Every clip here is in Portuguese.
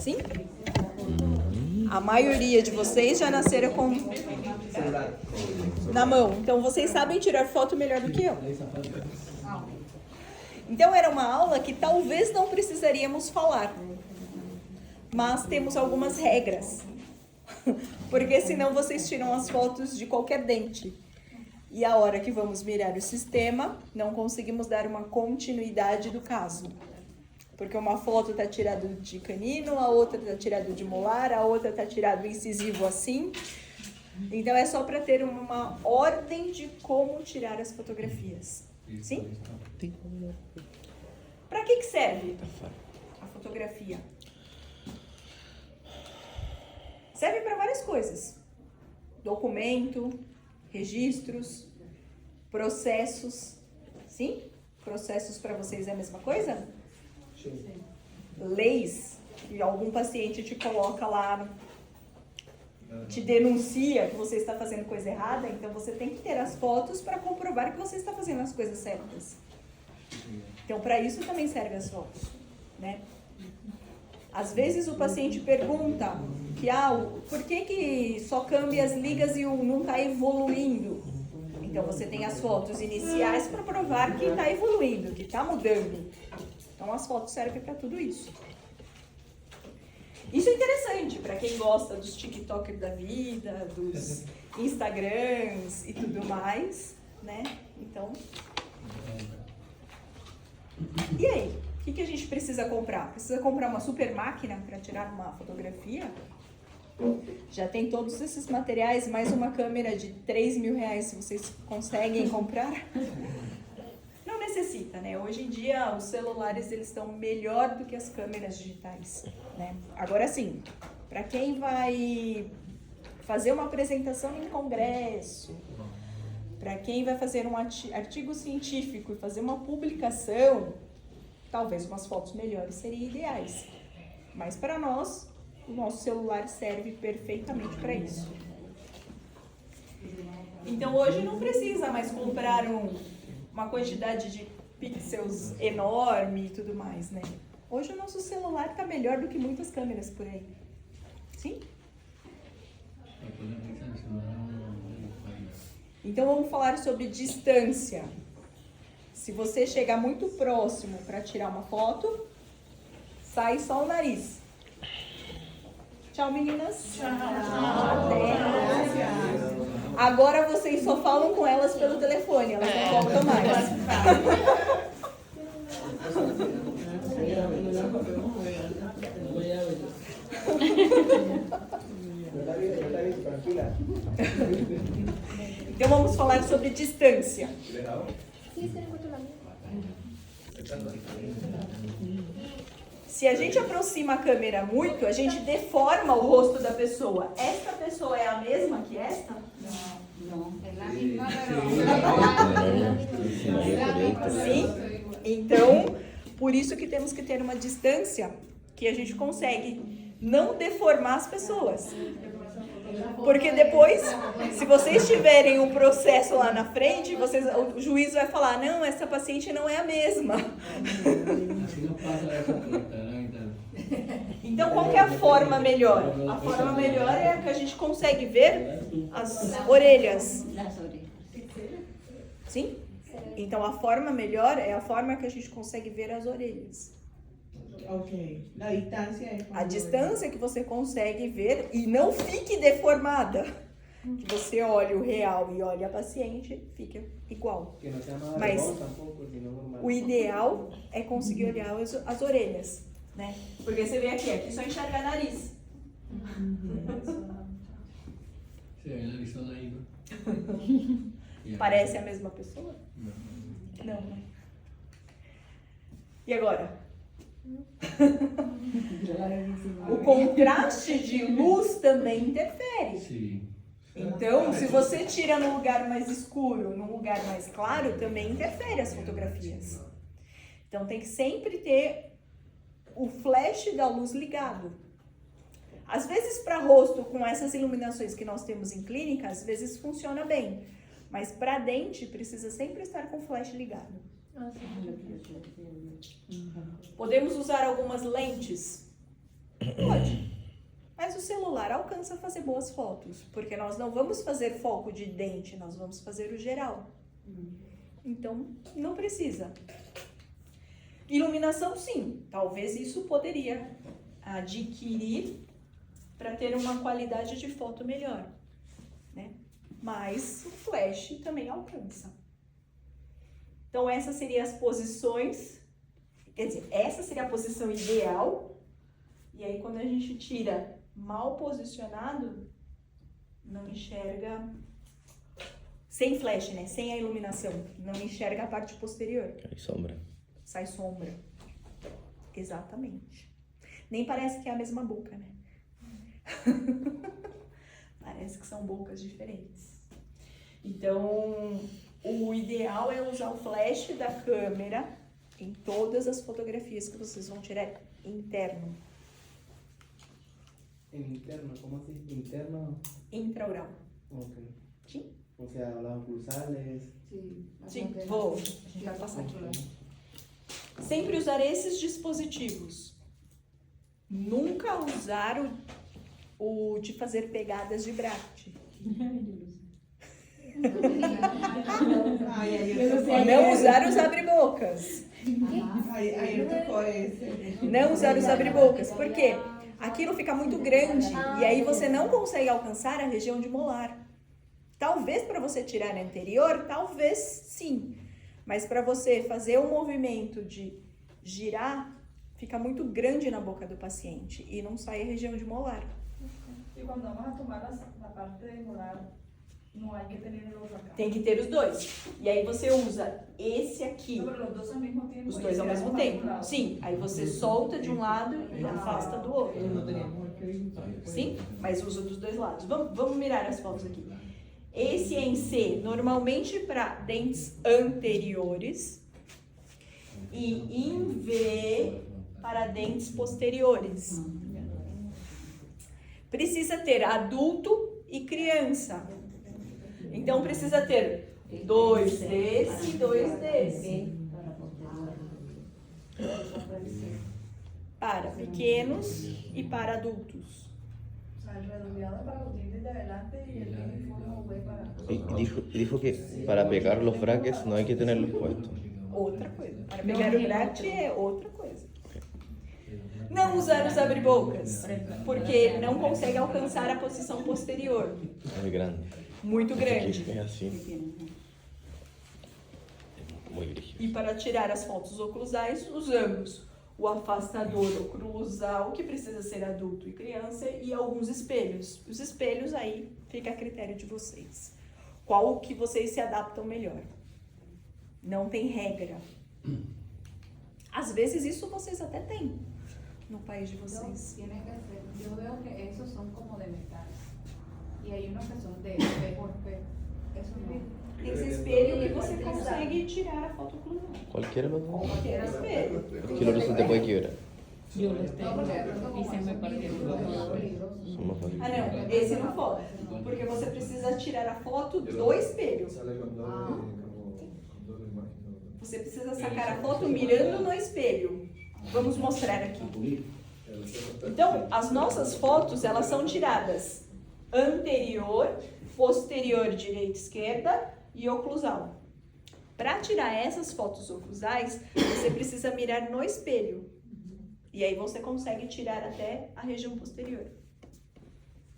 Sim? A maioria de vocês já nasceram com na mão. Então, vocês sabem tirar foto melhor do que eu. Então, era uma aula que talvez não precisaríamos falar. Mas temos algumas regras. Porque senão vocês tiram as fotos de qualquer dente. E a hora que vamos mirar o sistema, não conseguimos dar uma continuidade do caso. Porque uma foto está tirada de canino, a outra está tirada de molar, a outra está tirada do incisivo assim. Então é só para ter uma ordem de como tirar as fotografias. Sim? Para que serve a fotografia? Serve para várias coisas. Documento, registros, processos. Sim? Processos para vocês é a mesma coisa? Sim. Leis, que algum paciente te coloca lá, te denuncia que você está fazendo coisa errada, então você tem que ter as fotos para comprovar que você está fazendo as coisas certas. Então, para isso também servem as fotos, né? Às vezes o paciente pergunta que, por que só cambia as ligas e não está evoluindo? Então, você tem as fotos iniciais para provar que está evoluindo, que está mudando. Então, as fotos servem para tudo isso. Isso é interessante para quem gosta dos TikTokers da vida, dos Instagrams e tudo mais, né? Então, e aí? O que a gente precisa comprar? Precisa comprar uma super máquina para tirar uma fotografia? Já tem todos esses materiais, mais uma câmera de R$3.000, se vocês conseguem comprar. Não necessita, né? Hoje em dia, os celulares eles estão melhor do que as câmeras digitais, né? Agora sim, para quem vai fazer uma apresentação em congresso, para quem vai fazer um artigo científico e fazer uma publicação, talvez umas fotos melhores seriam ideais. Mas para nós, o nosso celular serve perfeitamente para isso. Então hoje não precisa mais comprar uma quantidade de pixels enorme e tudo mais, né? Hoje o nosso celular está melhor do que muitas câmeras por aí. Sim? Então vamos falar sobre distância. Se você chegar muito próximo para tirar uma foto, sai só o nariz. Tchau, meninas. Tchau. Até. Agora vocês só falam com elas pelo telefone, elas não voltam mais. Então vamos falar sobre distância. Se a gente aproxima a câmera muito, a gente deforma o rosto da pessoa. Esta pessoa é a mesma que esta? Não. Sim? Então, por isso que temos que ter uma distância que a gente consegue não deformar as pessoas. Porque depois, se vocês tiverem um processo lá na frente, o juiz vai falar, não, essa paciente não é a mesma. Então, qual que é a forma melhor? A forma melhor é a que a gente consegue ver as orelhas. Sim? Então, a forma melhor é a forma que a gente consegue ver as orelhas. Ok. A distância é... A distância que você consegue ver e não fique deformada. Que você olha o real e olha a paciente, fica igual. Mas o ideal é conseguir olhar as orelhas, né? Porque você vê aqui só enxerga nariz. Parece a mesma pessoa? Não, né? E agora? O contraste de luz também interfere. Sim. Então, se você tira num lugar mais escuro, num lugar mais claro, também interfere as fotografias. Então, tem que sempre ter o flash da luz ligado. Às vezes, para rosto, com essas iluminações que nós temos em clínica, às vezes funciona bem. Mas para dente, precisa sempre estar com o flash ligado. Podemos usar algumas lentes Pode. Mas o celular alcança a fazer boas fotos, porque nós não vamos fazer foco de dente, nós vamos fazer o geral. Então, não precisa. Iluminação, sim. Talvez isso poderia adquirir para ter uma qualidade de foto melhor, né? Mas o flash também alcança. Então, essas seriam as posições, quer dizer, essa seria a posição ideal. E aí, quando a gente tira mal posicionado, não enxerga, sem flash, né? Sem a iluminação, não enxerga a parte posterior. Hay sombra. Sai sombra. Exatamente. Nem parece que é a mesma boca, né? Parece que são bocas diferentes. Então, o ideal é usar o flash da câmera em todas as fotografias que vocês vão tirar interno. En interno, ¿cómo así? Interno. Intraoral. Ok. Sim? O sea, las ocursales. Sim, vou. A gente vai passar aqui. Sempre usar esses dispositivos. Nunca usar o de fazer pegadas de bracket. Ai, aí eu tô Não usar os abre-bocas. Aí eu tô esse. Não usar os abre-bocas. Por quê? Aquilo fica muito grande e aí você não consegue alcançar a região de molar. Talvez para você tirar na anterior, talvez sim. Mas para você fazer o movimento de girar, fica muito grande na boca do paciente e não sai a região de molar. Y cuando vamos a tomar la parte de molar, no hay que tener el otro acá. Tem que ter os dois. E aí você usa esse aqui, No, pero los dos al mismo tiempo. os dois ao mesmo tempo. Sim, aí você solta de um lado e afasta do outro. Não teríamos que... Sim, mas usa dos dois lados. Vamos mirar as fotos aqui. Esse é em C, normalmente para dentes anteriores, e em V para dentes posteriores. Precisa ter adulto e criança. Então precisa ter 2 desse e 2 desse. Para pequenos e para adultos. O sea, el redondeado es para los dientes de adelante y el uniforme V para... Y dijo que para pegar los brackets no hay que tenerlos puestos. Outra coisa. Para pegar o bracket é outra coisa. Não usar os abre-bocas, porque não consegue alcançar a posição posterior. Muy grande. Muito grande. Es así. Muy rígido. E para tirar as fotos oclusais, usamos o afastador oclusal, que precisa ser adulto e criança, e alguns espelhos. Os espelhos aí fica a critério de vocês. Qual que vocês se adaptam melhor? Não tem regra. Às vezes isso vocês até têm no país de vocês. Tiene que ser. Yo veo que esos son como de metal. Y hay unos que son de P por P. Eso no. Tem esse espelho que você consegue tirar a foto oclusal. Cualquiera de los dos. Qualquer espelho. Es que el otro se te puede quebrar. Yo los tengo y se me partieron. Son más fáciles. Ah, não, esse não pode. Porque você precisa tirar a foto do espelho. Você precisa sacar a foto mirando no espelho. Vamos mostrar aqui. Então, as nossas fotos, elas são tiradas anterior, posterior, direita, esquerda e oclusal. Para tirar essas fotos oclusais, você precisa mirar no espelho. E aí você consegue tirar até a região posterior.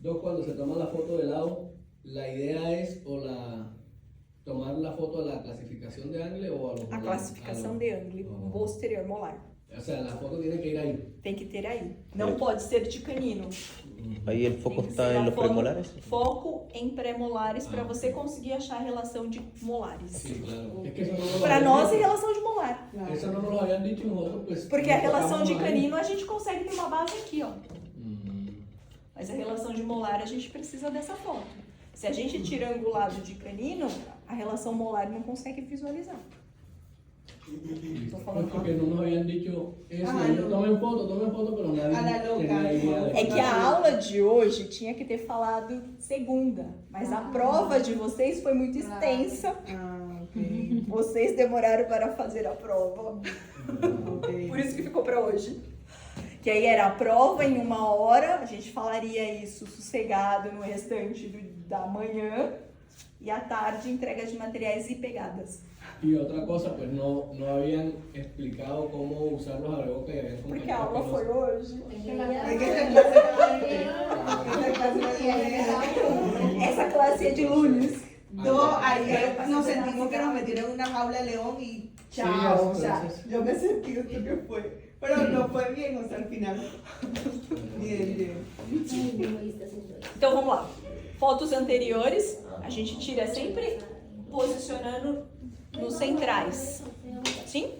Yo cuando se toma la foto de lado, la idea es tomar la foto a la clasificación de ángulo o a los A classificação de ângulo posterior molar. O sea, la foto tiene que ir ahí. Tem que ter aí. Não pode ser de canino. Ahí el foco Tem que está ser en a los foto- premolares. Foco em pré-molares para você conseguir achar a relação de molares. Sí, claro. Es que eso no nos lo Para habían nós é dicho. relação de molar. Eso no nos lo habían dicho y nosotros pues... Porque a relação de tocamos ahí. canino a gente consegue ter uma base aqui, ó. Mm. Mas a relação de molar a gente precisa dessa foto. Se a gente tira angulado de canino, a relação molar não consegue visualizar. Tô Es falando porque no nos habían dicho eso. Ah, Ellos no. tomen foto, pero nadie A la loca. tenía idea de É que a aula de hoje tinha que ter falado segunda, mas a prova de vocês foi muito extensa. Ah, ok. Vocês demoraram para fazer a prova. Ok. Por isso que ficou para hoje. Que aí era a prova em 1 hora, a gente falaria isso sossegado no restante da manhã, e à tarde entrega de materiais e pegadas. Y otra cosa, pues no habían explicado cómo usar los abrebocas y habían Porque a compañeros aula que foi hoje. Es que esta clase Essa classe é de lunes. no, ayer nos sentimos que nos metieron en una jaula de león y chao. O sea, yo me sentí esto que fue. Pero no fue bien, o sea, al final. Bien, bien. Então vamos lá. Fotos anteriores, a gente tira sempre posicionando nos centrais. Sim?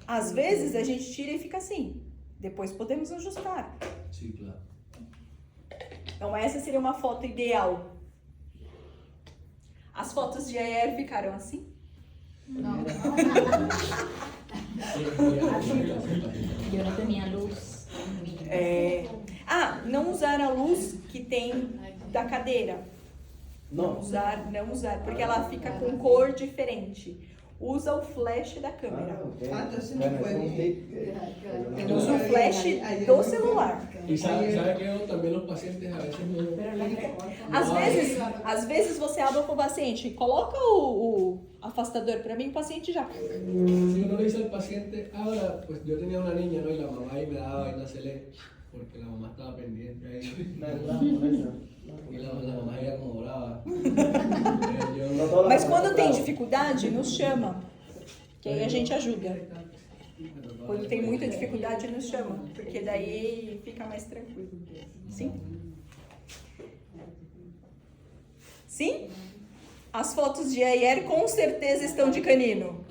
Às vezes a gente tira e fica assim. Depois podemos ajustar. Sí, claro. Então essa seria uma foto ideal. As fotos de AER ficaram assim? No. Yo no tenía luz. Não usar a luz que tem da cadeira. Não usar, porque ela fica com cor diferente. Usa o flash da câmera. ok. Ah, entonces no Bueno, fue es un bien. tip que- Usa o flash do celular. Y sabe que también los pacientes a veces no... Às vezes você habla com o paciente, coloca o afastador para mim, o paciente já. Si uno le dice al paciente, ahora, pues yo tenía una niña, ¿no? Y la mamá ahí me daba vaina celeste, porque la mamá estaba pendiente ahí. No, no, por eso. Y la mamá iba como brava. No todas las Mas quando personas, tem claro. dificuldade, nos chama. Que aí a gente ajuda. Quando tem muita dificuldade, nos chama. Porque daí fica mais tranquilo. Sim? Sim? As fotos de AER com certeza estão de canino.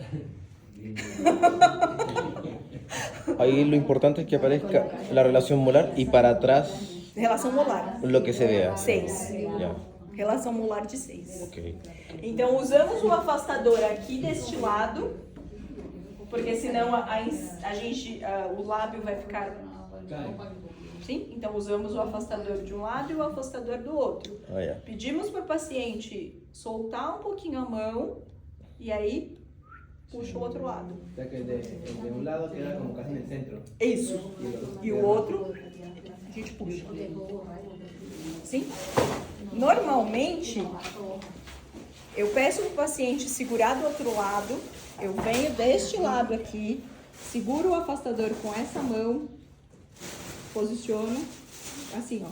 Ahí lo importante es que aparezca la relación molar y para atrás Relação molar. lo que se vea. 6. Ya, Relação molar de 6. ok. Então usamos o afastador aqui deste lado, porque senão o lábio vai ficar. Sim? Então usamos o afastador de um lado e o afastador do outro. Ah, ya. Pedimos para o paciente soltar um pouquinho a mão e aí puxa o outro lado. O sea que el de un lado queda como casi en el centro. Isso. E o outro a gente puxa. Sim? Normalmente eu peço para o paciente segurar do outro lado, eu venho deste lado aqui, seguro o afastador com essa mão, posiciono assim, ó.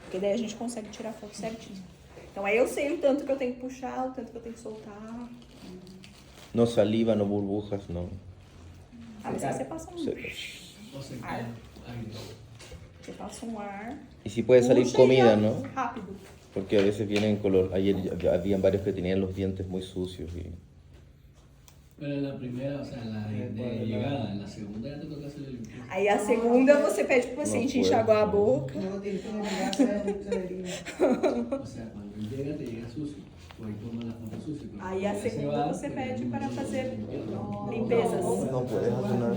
Porque daí a gente consegue tirar a foto certinho. Então aí eu sei o tanto que eu tenho que puxar, o tanto que eu tenho que soltar. No saliva, no burbujas, no. Ah, mas aí você passa um, O se queda ahí. você passa um ar. Y si puede salir puxa e comida, já- ¿no? Rápido. Porque a veces vienen color. Ayer habían varios que tenían los dientes muy sucios. Pero en la primera, o sea, en la de llegada, en la segunda ya te toca hacer el limpieza. Aí a segunda você pede pro paciente Não enxaguar a pode. boca. Luego tienes que mirar mucho de línea. O sea, cuando él llega, te llega sucio. Pues ahí toma la foto sucia. pero Aí a cuando ya se segunda va, você pues, pede ya para no- fazer limpezas. No puedes hacer nada.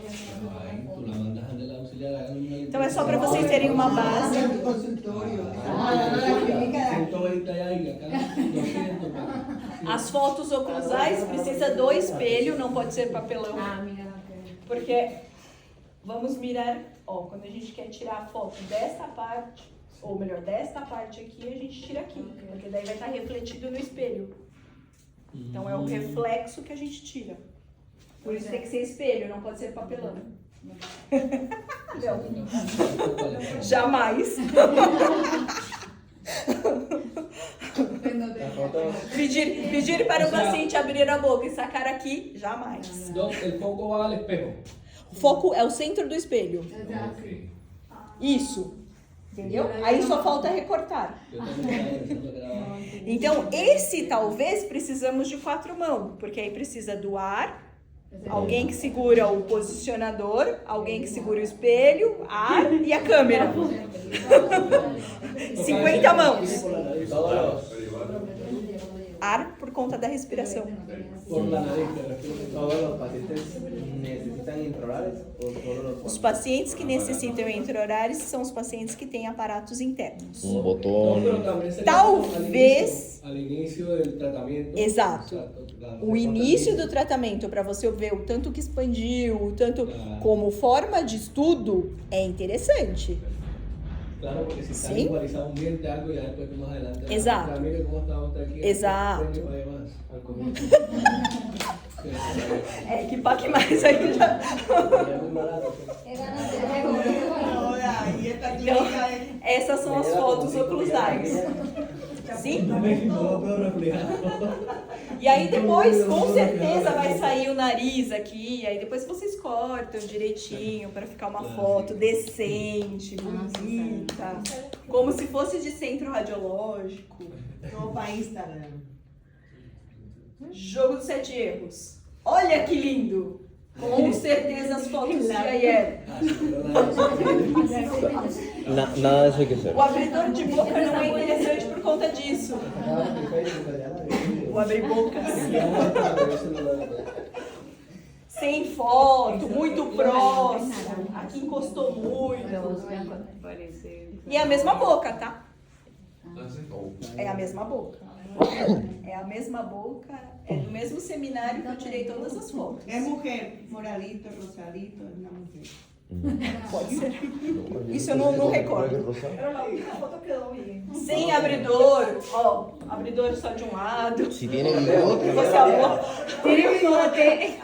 Pero ahí tú la mandas ante la auxiliar, hagan una Então é só para vocês terem uma base. En el consultorio. La clínica de 120 ahí, acá 200. As fotos oclusais precisa do espelho, não pode ser papelão. Porque vamos mirar, ó, quando a gente quer tirar a foto dessa parte, ou melhor, desta parte aqui, a gente tira aqui, porque daí vai estar refletido no espelho. Então é o reflexo que a gente tira. Por isso tem que ser espelho, não pode ser papelão. Não, jamais. La foto, Pedir para o paciente abrir a boca e sacar aqui, jamais. El foco va al espejo. O foco é o centro do espelho. Ok. Isso. Entendeu? Aí só falta recortar. Yo también estaba pensando que era... Então, esse talvez precisamos de 4 mãos, porque aí precisa do ar, alguém que segura o posicionador, alguém que segura o espelho, ar e a câmera. 50 mãos. todos los, Ar por conta da respiração. Por la nariz, me refiero. todos los pacientes necesitan intraorales o solo los Os pacientes que necessitam intra-horários são os pacientes que têm aparatos internos. Un No, botón. pero también sería Talvez- al inicio del tratamiento. Exato. Exacto, ok. O início do tratamento, para você ver o tanto que expandiu, o tanto como forma de estudo, é interessante. Claro, porque si está ¿Sí? igualizado un ambiente, algo ya después tú más adelante. Exacto. "Ah, mire cómo está usted aquí. Exacto. Premio, vaya más". Al comienzo. É, que pague mais aí já. Es muy barato. Es ganas de ego. Ahora, y esta clínica es... Essas são as fotos oclusais. Sim? No lo puedo reflejar. E aí depois, com certeza, vai sair o nariz aqui. Aí depois vocês cortam direitinho para ficar uma foto decente, bonita. Como se fosse de centro radiológico. Todo para Instagram. Jogo dos 7 erros. Olha que lindo! Com certeza as fotos de Jair. Nada de eso hay que hacer. O abridor de boca não é interessante por conta disso. O abrir bocas. Sem foto, muito próximo. Aqui encostou muito. E é a mesma boca, tá? É a mesma boca. É a mesma boca. É do mesmo seminário que eu tirei todas as fotos. Es mujer, moradito, rosadito, es una mujer. Pode ser. Isso eu não recordo. Pero la última foto quedó bien. Sem abridor. Ó, abridor só de um lado. Si tiene bigote, Você amor. Tiene bigote.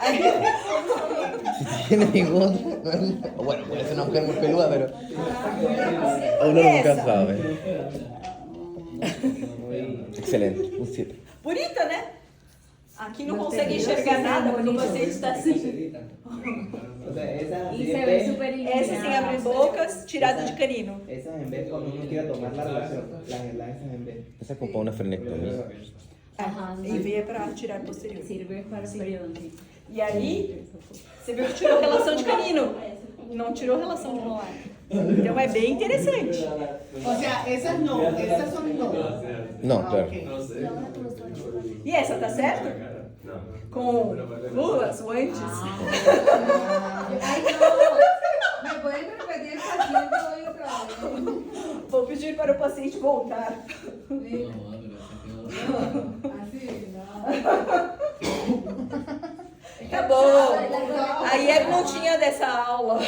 si tiene bigote, bueno, puede ser una mujer muy peluda, pero uno nunca sabe. Excelente, un 7. Bonita, né? Aqui não consegue enxergar nada porque o paciente está assim. O sea, esas Y se ve súper Essa sem abrir bocas, tirada de canino. Esas en vez cuando uno quiera tomar la relación. Esas en vez. Esa es como para una frenectomía. Ajá, E veio para tirar posterior. sirve para periodontite. E aí, você viu que tirou relação de canino. Não tirou relação de molar. Então é bem interessante. O sea, esas no, esas son no. No, Ah, claro. ok. E essa, tá certo? Com luas, o antes. Ay, no. ¿Me pueden repetir el paciente hoy otra vez? Vou pedir para o paciente voltar. Sí. No, Así, no. Tá bom. Aí é não tinha dessa aula.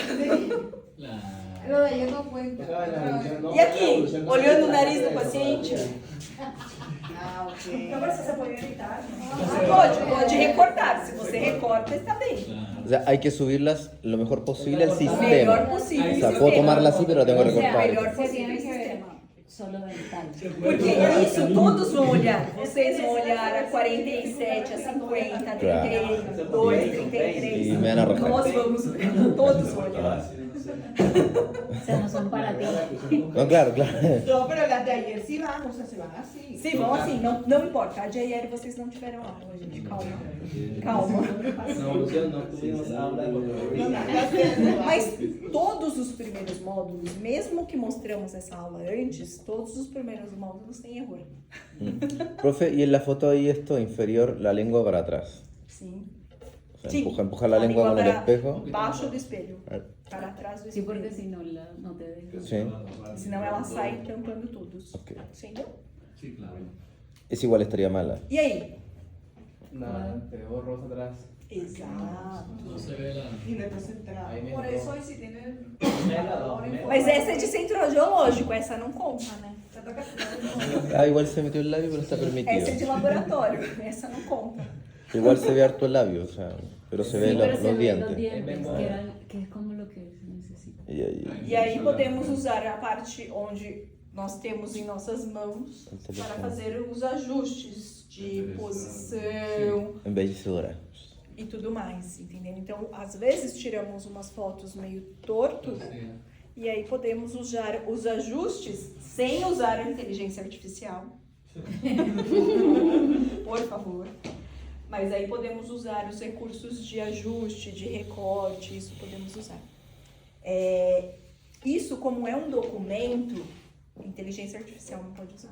Lo de ellos no cuenta. Estaba en la evolución, ¿no? E aqui, olhando o nariz do paciente. Ah, ok. No, pero eso se puede editar. Pode recortar. Se você recorta, está bem. O sea, hay que subirlas lo mejor posible al Melhor sistema. possível. O sea, puedo tomarla así, pero la tengo que O sea, recortar. melhor se possível tiene o que ver sistema. solo dental. Porque isso todos vão olhar. Vocês vão olhar a 47, a 50, a 32, 33. E me van a arrojar. Nós vamos ver. Todos vão olhar. O sea, no son para ti. No, claro, claro. No, pero las de ayer sí van, o sea, se van así. Sim, vão assim, não importa. A de ayer vocês não tiveram aula, gente. Calma. Calma. En la evolución no tuvimos aula No, porque las clases Mas todos os primeiros módulos, mesmo que mostramos essa aula antes, todos os primeiros módulos têm erro. Profe, y en la foto ahí esto inferior, la lengua para atrás. Sim. O sea, empuja la lengua con el espejo. Baixo do espelho. Para trás do Sí, espelho. porque si no, no te deja. Sí. Senão ela sai tampando todos. Ok. Entendeu? Sí, claro. Es igual estaría mala. E aí? nada, te dejó rosa atrás. Exato. No se ve la. y después entraba. Ahí me Por dejó. eso, y si tienen. Mas essa é de centro radiológico, essa não conta, né? Ah, igual se metió el labio, pero está Essa é de permitido. laboratório, essa não conta. Igual se ve harto el labio, o sea, pero se ve Sí, pero se los ven dientes. que es como lo que se necesita. Y ahí, E aí podemos usar a parte onde nós temos em nossas mãos para fazer os ajustes de posição embellecedora. e tudo mais, entendeu? Então, às vezes tiramos umas fotos meio torto e aí podemos usar os ajustes sem usar a inteligência artificial. Por favor. Mas aí podemos usar os recursos de ajuste, de recorte, isso podemos usar. Isso, como é um documento, inteligência artificial não pode usar.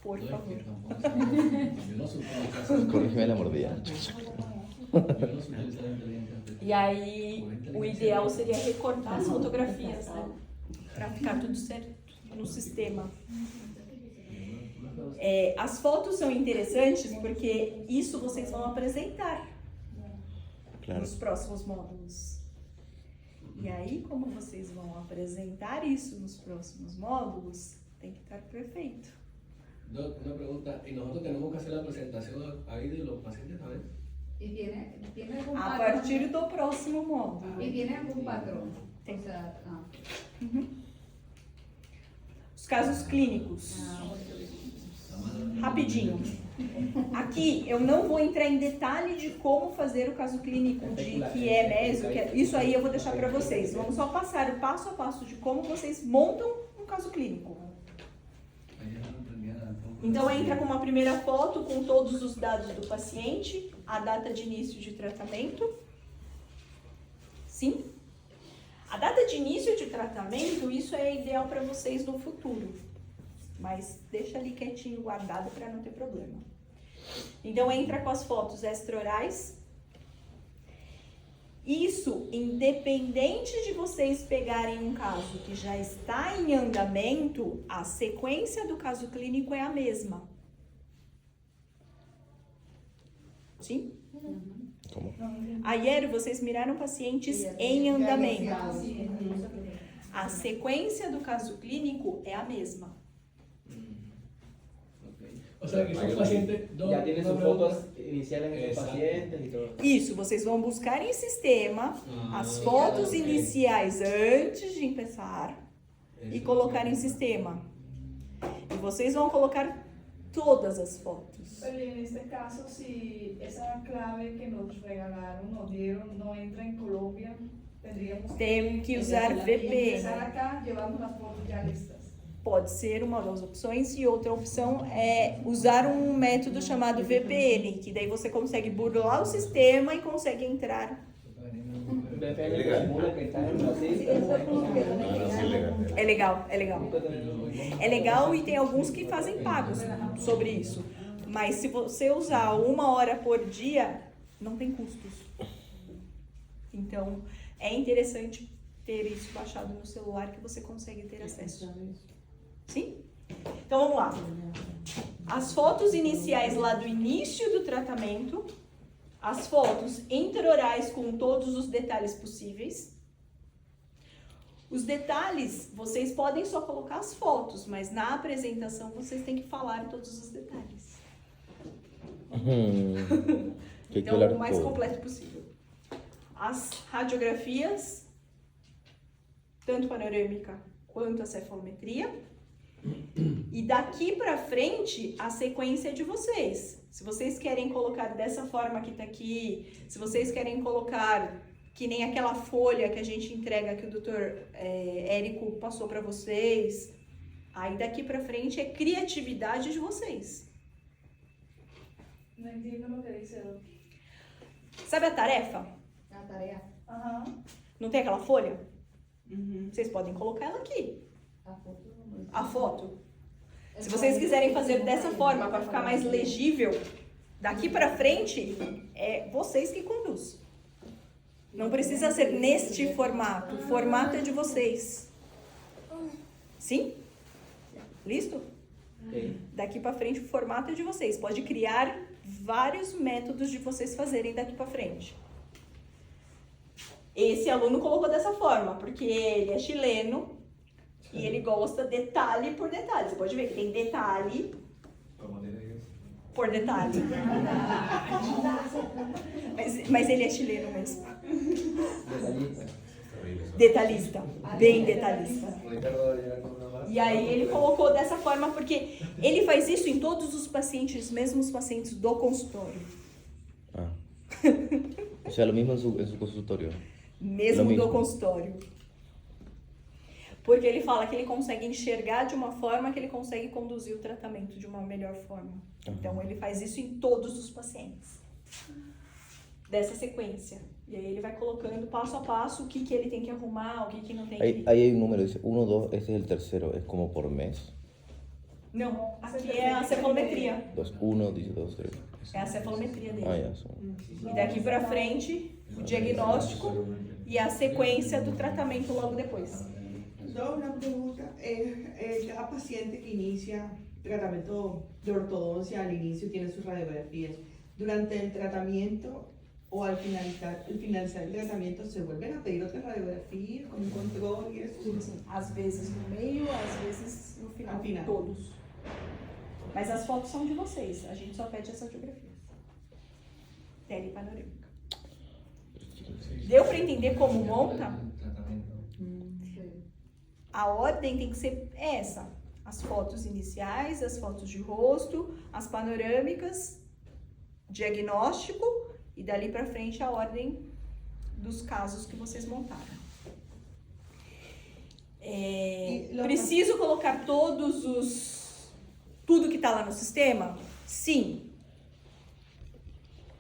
Por favor. Yo no supe. Corrígeme la mordida. Yo no supe utilizar inteligencia artificial. E aí, o ideal seria recortar as fotografias, né? Pra ficar tudo certo no sistema. As fotos são interessantes porque isso vocês vão apresentar Claro. nos próximos módulos. E aí, como vocês vão apresentar isso nos próximos módulos, tem que estar perfeito. Doc, una pregunta. ¿Y nosotros tenemos que hacer la presentación ahí de los pacientes también? ¿Y tiene algún A patrón? partir do próximo módulo. ¿Y tiene algún patrón? Tem. O sea, Os casos clínicos. Rapidinho. Aqui eu não vou entrar em detalhe de como fazer o caso clínico, de que é meso, que é... Isso aí eu vou deixar para vocês. Vamos só passar o passo a passo de como vocês montam um caso clínico. Então entra com uma primeira foto com todos os dados do paciente, a data de início de tratamento. Sim? A data de início de tratamento, isso é ideal para vocês no futuro. Mas deixa ali quietinho, guardado, para não ter problema. Então, entra com as fotos extraorais. Isso, independente de vocês pegarem um caso que já está em andamento, a sequência do caso clínico é a mesma. Sim? ¿Cómo? Ayer, vocês miraram pacientes em andamento. A sequência do caso clínico é a mesma. O sea, que son pacientes... Ya tiene sus fotos iniciales de los pacientes y todo. Isso, vocês vão buscar em sistema as fotos iniciais antes de começar e colocar em sistema. E vocês vão colocar todas as fotos. Pero en este caso, si esa clave que nos regalaron, nos dieron, no entra en Colombia, tendríamos Tem que usar empezar VPN. acá, llevamos las fotos ya listas. Pode ser uma das opções, e outra opção é usar um método chamado VPN, que daí você consegue burlar o sistema e consegue entrar. É legal, é legal. É legal, e tem alguns que fazem pagos sobre isso. Mas se você usar 1 hora por dia, não tem custos. Então, é interessante ter isso baixado no celular, que você consegue ter acesso. Sim? Então, vamos lá. As fotos iniciais lá do início do tratamento, as fotos intraorais com todos os detalhes possíveis. Os detalhes, vocês podem só colocar as fotos, mas na apresentação vocês têm que falar todos os detalhes. Que Então, o mais completo possível. As radiografias, tanto panorâmica quanto a cefalometria. E daqui pra frente, a sequência é de vocês. Se vocês querem colocar dessa forma que tá aqui, se vocês querem colocar que nem aquela folha que a gente entrega, que o Dr. Érico passou pra vocês, aí daqui pra frente é criatividade de vocês. No entiendo lo que dice Doc. Sabe a tarefa? La tarea. Ajá. Não tem aquela folha? Vocês podem colocar ela aqui, La foto. a foto. Se vocês quiserem fazer dessa forma, para ficar mais legível, daqui para frente, é vocês que conduzem. Não precisa ser neste formato. O formato é de vocês. Sim? Listo? Okay. Daqui para frente, o formato é de vocês. Pode criar vários métodos de vocês fazerem daqui para frente. Esse aluno colocou dessa forma, porque ele é chileno e ele gosta detalhe por detalhe. Você pode ver que tem detalhe por detalhe. Mas ele é chileno mesmo. Detalhista. Bem detalhista. E aí ele colocou dessa forma porque ele faz isso em todos os pacientes, mesmo os pacientes do consultório. Ah. O sea, lo mismo en su consultorio. Mesmo Lo mismo. do consultório. Porque ele fala que ele consegue enxergar de uma forma que ele consegue conduzir o tratamento de uma melhor forma. Então ele faz isso em todos os pacientes. Dessa sequência. E aí ele vai colocando passo a passo o que ele tem que arrumar, o que não tem que... Ahí hay un número, dice 1, 2, este es el tercero, es como por mes. Não, aqui é a cefalometria. 2, 1, dice 2, 3. É a cefalometria dele. Ah, ya, son. E daqui pra frente, o diagnóstico e a sequência do tratamento logo depois. Una pregunta. Cada paciente que inicia tratamiento de ortodoncia al inicio tiene sus radiografías. Durante el tratamiento o al finalizar el tratamiento se vuelven a pedir otras radiografías con control y eso. Às vezes no meio, às vezes no final. No final. Todos. Mas as fotos são de vocês. A gente só pede essa fotografia. Tele panorâmica. Deu para entender como monta? A ordem tem que ser essa. As fotos iniciais, as fotos de rosto, as panorâmicas, diagnóstico e dali para frente a ordem dos casos que vocês montaram. Preciso colocar tudo que está lá no sistema? Sim.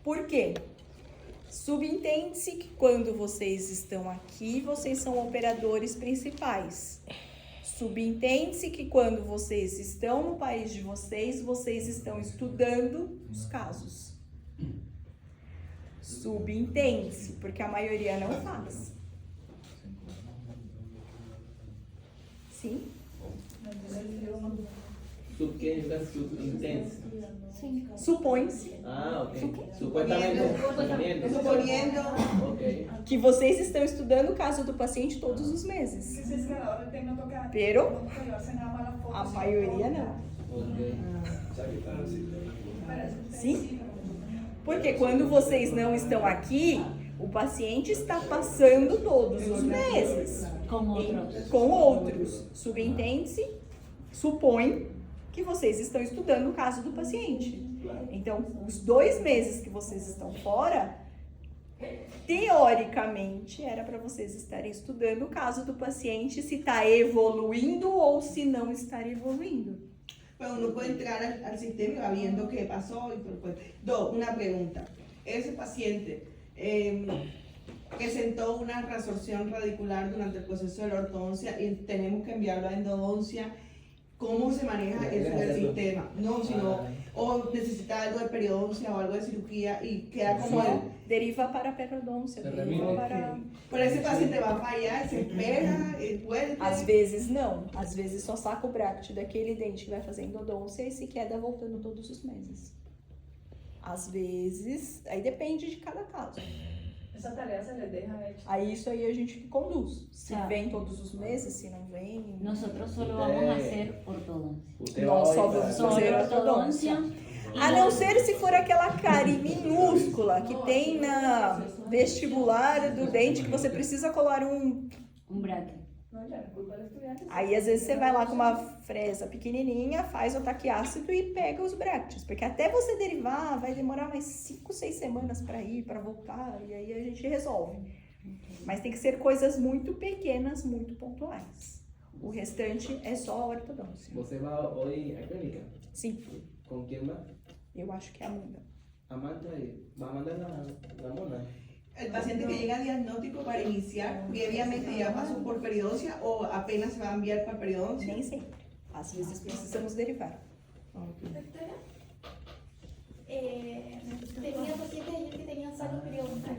Por quê? Subentende-se que quando vocês estão aqui, vocês são operadores principais. Subentende-se que quando vocês estão no país de vocês, vocês estão estudando os casos. Subentende-se, porque a maioria não faz. Sim? Subintense. Supõe-se Ah, ok. Supuestamente. Suponiendo Ok. que vocês estão estudando o caso do paciente todos os meses. Si es que a la hora no toca, Pero no toca llevarse nada más la foto. a sino maioria todo. não. Ok. Sim? Porque quando vocês não estão aqui, o paciente está passando todos os meses Con otros. com outros. Subentende-se, supõe que vocês estão estudando o caso do paciente. Então, os 2 meses que vocês estão fora, teoricamente, era para vocês estarem estudando o caso do paciente, se está evoluindo ou se não está evoluindo. Pero uno puede entrar al sistema y va viendo qué pasó. Una pregunta. Ese paciente presentó una resorción radicular durante el proceso de la ortodoncia y tenemos que enviarlo a endodoncia. ¿Cómo se maneja eso del sistema? No, sino, o necesita algo de periodoncia o algo de cirugía y queda como el... Deriva para a periodôncia, deriva para... Pero ese paciente va a fallar, se espera, vuelve. Às vezes não, às vezes só saca o bracket daquele dente que vai fazer endodôncia e se queda voltando todos os meses. Às vezes, aí depende de cada caso. Esa tarea se les deja hecha. Aí isso aí a gente que conduz. Se Tá. vem todos os meses, se não vem... Nosotros solo vamos a hacer ortodoncia. Usted Nós va só hoy para- vamos Solo fazer ortodôncia. A não ser se for aquela cárie minúscula que tem na vestibular do dente que você precisa colar um... Un bracket. No, ya, la culpa del estudiante. Aí às vezes você vai lá com uma fresa pequenininha, faz o taquiácido e pega os brackets. Porque até você derivar vai demorar mais 5, 6 semanas para ir, para voltar. E aí a gente resolve. Mas tem que ser coisas muito pequenas, muito pontuais. O restante é só a ortodôncia. ¿Usted va hoy a clínica? Sim, ¿Con quién va? eu acho que é a Amanda. Amanda, va a mandar la mona. El paciente que llega a diagnóstico para iniciar, previamente ya pasó por periodoncia o apenas se va a enviar para periodoncia. Nem sempre. Às vezes precisamos derivar. Doctora, tenía pacientes ayer que tenían salud periodontal.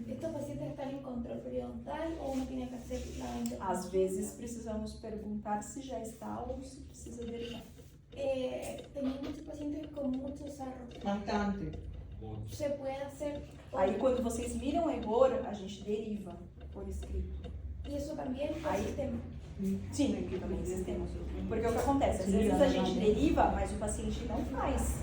¿Estos pacientes están en control periodontal o uno tiene que hacer la intervención? Às vezes precisamos perguntar se já está ou se precisa derivar. Tenía muchos pacientes con mucho sarro. Bastante. ¿Se puede hacer? Aí quando vocês miram a error, a gente deriva por escrito. Y eso también por Ahí. sistema. Sim, também sistema. Porque o que acontece? Às vezes a gente deriva, mas o paciente não faz.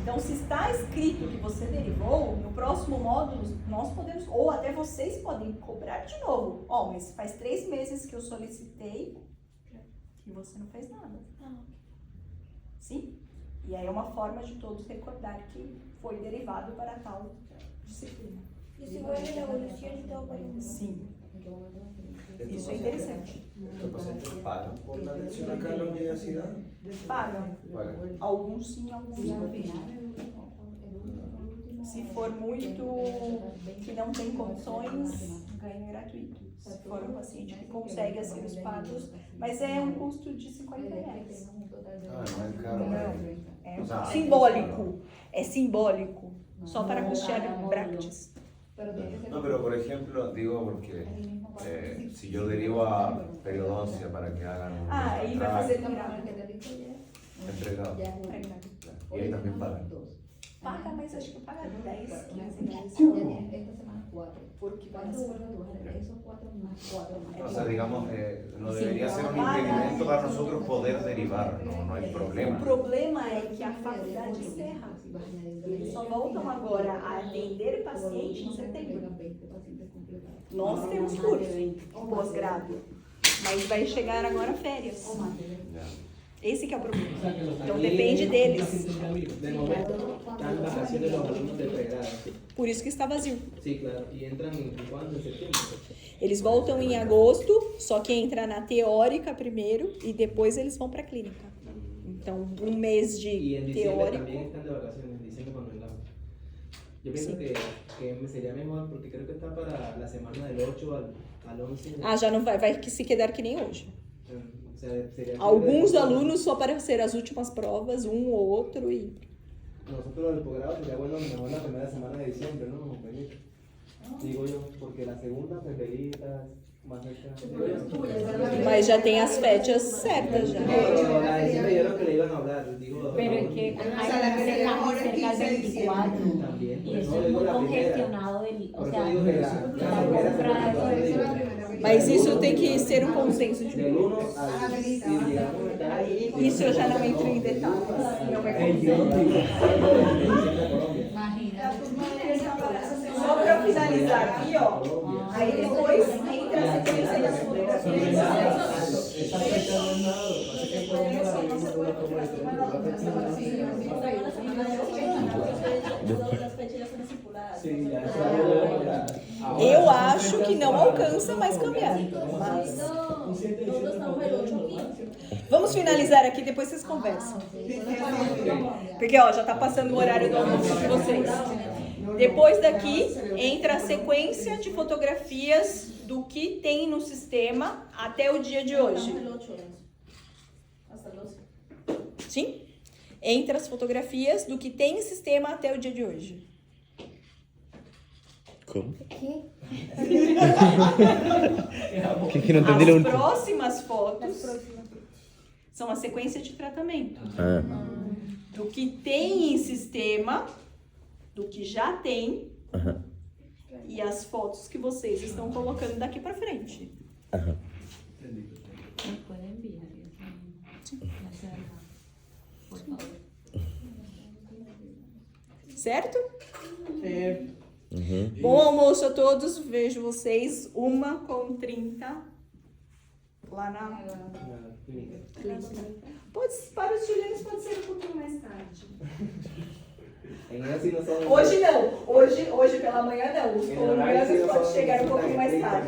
Então, se está escrito que você derivou, no próximo módulo nós podemos, ou até vocês podem cobrar de novo. Ó, mas faz 3 meses que eu solicitei e você não fez nada. Ah, ok. Sim? E aí é uma forma de todos recordar que foi derivado para tal disciplina. Y si vuelve la evolución y todo por el Sim. Isso é interessante. ¿Estos pacientes pagan por la atención acá en la universidad? Pagam. Pagan. Alguns sim, alguns não. Se for muito que não tem condições, ganha gratuito. Se for um paciente que consegue assim os pagos, mas é um custo de R$50. Ah, no es caro. É O sea, simbólico. É simbólico. Só para custear brackets. No, pero por ejemplo, digo porque si yo derivo a periodoncia para que hagan un Ah, aí vai fazer extracto, Entregado. Y ahí también pagan. Paga, mas acho que paga 10, 15 reais. Esta semana 4. Porque ¿Cuánto vuelve a tu barrio? Esos 4 más 4 más. O sea, digamos, no debería ser un impedimento para nosotros poder derivar, no hay O problema. problema é que a faculdade encerra. Eles só voltam agora a atender paciente em setembro. Nós temos curso, pós-grado, mas vai chegar agora férias. Esse que é o problema. O sea, que los Então aquí depende en deles. De momento, están en vacaciones los alumnos de pregrado. Por isso que está vazio. Sí, claro. ¿Y entran en cuándo? ¿En septiembre? Eles voltam em agosto, só que entra na teórica primeiro e depois eles vão para a clínica. Então, um mês Y de en diciembre teórico. también están de vacaciones, en diciembre cuando vengamos. Yo pienso que me sería mejor, porque creo que está para la semana del 8 al 11. Ah, já não vai se quedar que nem hoje. O sea, sería Alguns alunos só para ser as últimas provas, um ou outro e Nosotros del posgrado sería bueno mejor la primera semana de diciembre, ¿no? Venir. Digo yo, porque la segunda, feritas, más cerca. mas já tem as fechas certas já. Pero la de diciembre yo creo que le iban a hablar, digo. Pero es que hay que ser casi cerca del 24. También, Y eso no, es digo muy la primera. congestionado. O Por sea, eso digo que la primera semana. Mas isso tem que ser um consenso de Del 1 al si llegamos a estar. Isso eu já não entro em detalhes. Não é Só para finalizar aqui, ó. Aí depois entra a sequência das fotografias. Esta fecha no es nada, lo que pasa es que podemos la vivimos de una forma diferente. Sí, ya está. Eu acho que não alcança mais cambiar. Mas vamos finalizar aqui, depois vocês conversam. Porque ó, já tá passando o horário do almoço de vocês. Depois daqui entra a sequência de fotografias do que tem no sistema até o dia de hoje. Sim? Entra as fotografias do que tem em sistema até o dia de hoje. Como? Que não entendi As o último. próximas fotos são a sequência de tratamento. Ah. Do que tem em sistema, do que já tem, Aham. e as fotos que vocês estão colocando daqui pra frente. Aham. ¿me puede enviar eso? Por favor. Certo? Uhum. Bom almoço a todos. Vejo vocês 1h30 lá na clínica. Para os chilenos pode ser um pouquinho mais tarde. Hoje não. Hoje pela manhã não. Os colombianos podem chegar um pouquinho mais tarde.